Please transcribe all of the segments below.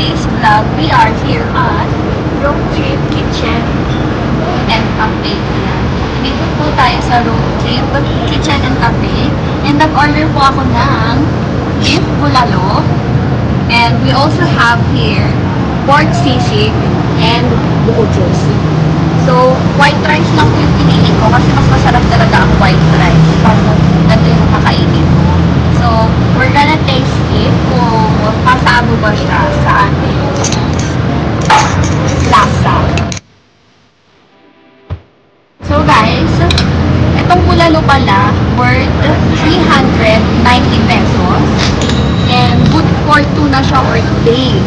today's vlog, we are here at Road Trip Kitchen and Cafe. Ayan. Dito po tayo sa Road Trip Kitchen and Cafe. And nag-order po ako ng beef bulalo. And we also have here pork sisig and buko juice. So, white rice lang po yung pinili ko kasi mas masarap talaga ang white rice. Parang ganito yung kakainin ko. So, we're gonna taste it kung pasado ba siya sa ating lasa. So guys, itong bulalo pala worth 390 pesos. And good for 2 na siya or day.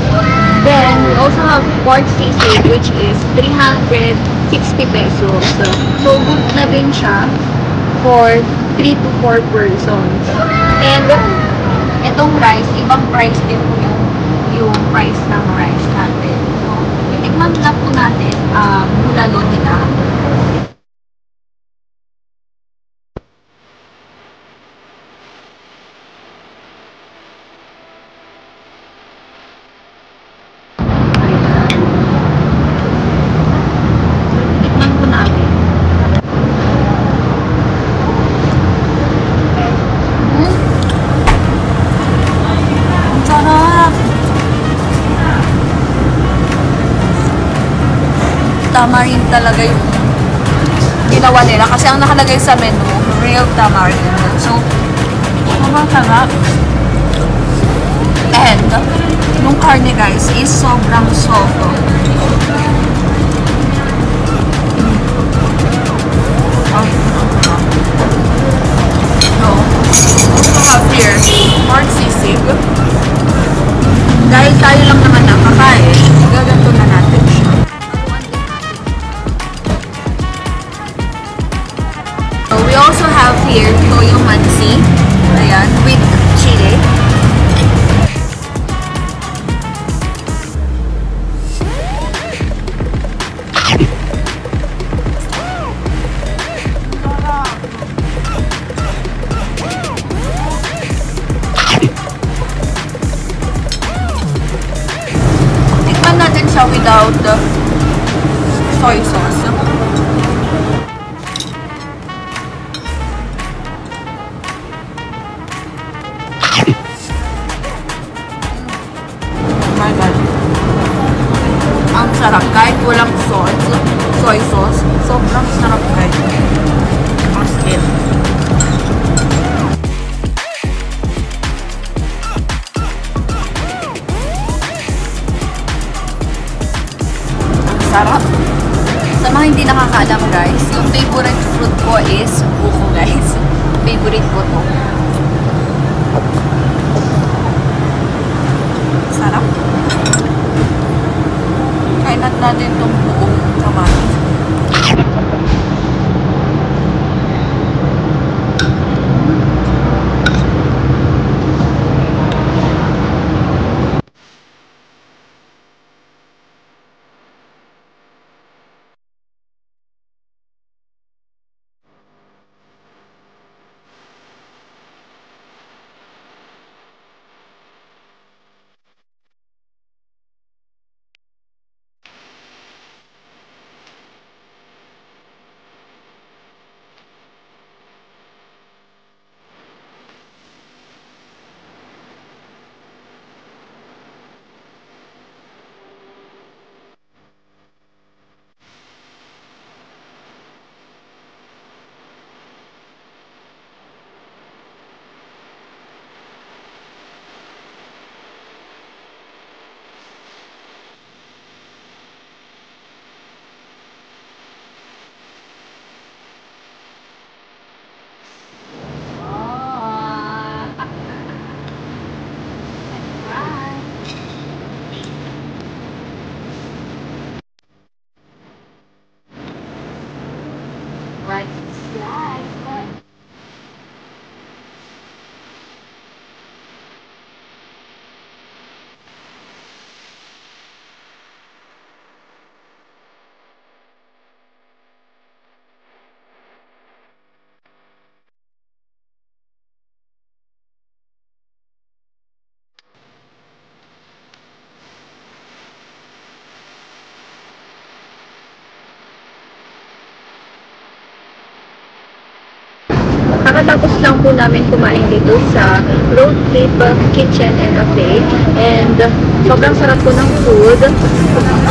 Then, we also have pork sisig which is 360 pesos. So, good na din siya for 3 to 4 persons. And, itong rice, ibang price din po yung price ng rice natin. So, itikman na po natin bulalo nila. Tikman po natin. Ang sarap! Tamarind talaga yung ginawa nila kasi ang nakalagay sa menu, real tamarind. So, sobrang sarap. And, yung karne guys is sobrang soft. So, also have here, pork sisig. Dahil tayo lang naman nakakain, gaganto na natin siya. So, we also have here toyo mansi. Ayan, with chili. Tikman natin siya without the soy sauce. My God. Ang sarap kahit walang soy sauce. Sobrang sarap guys. Ang sweet. Ang sarap. Sa mga hindi nakakaalam guys, yung favorite fruit ko is buko guys. Favorite ko to. Sarap. Kainat natin itong buong kamatis. Kakatapos lang po namin kumain dito sa Road Trip Kitchen and Cafe. And sobrang sarap po ng food.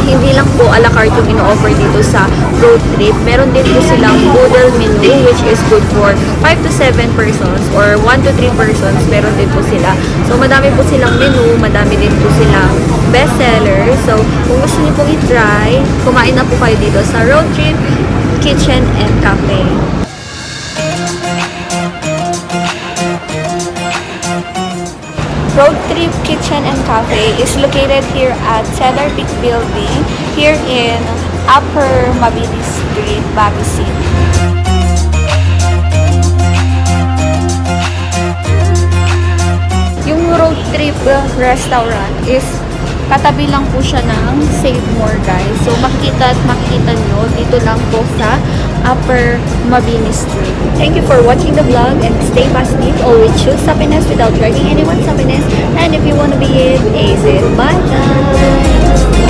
Hindi lang po a la carte yung ino-offer dito sa Road Trip. Meron din po silang boodle menu which is good for 5 to 7 persons or 1 to 3 persons. Meron din po sila. So madami po silang menu, madami din po silang bestseller. So kung gusto niyo pong i-try, kumain na po kayo dito sa Road Trip Kitchen and Cafe. Road Trip Kitchen and Cafe is located here at Cedar Peak Building here in Upper Mabini Street, Baguio City. Yung Road Trip Restaurant is katabi lang po siya ng Save More, guys. So makikita nyo dito lang po sa Upper Mabini Street. Thank you for watching the vlog and stay positive. Always choose happiness without dragging anyone's happiness. And if you want to be it, ace it. Bye guys!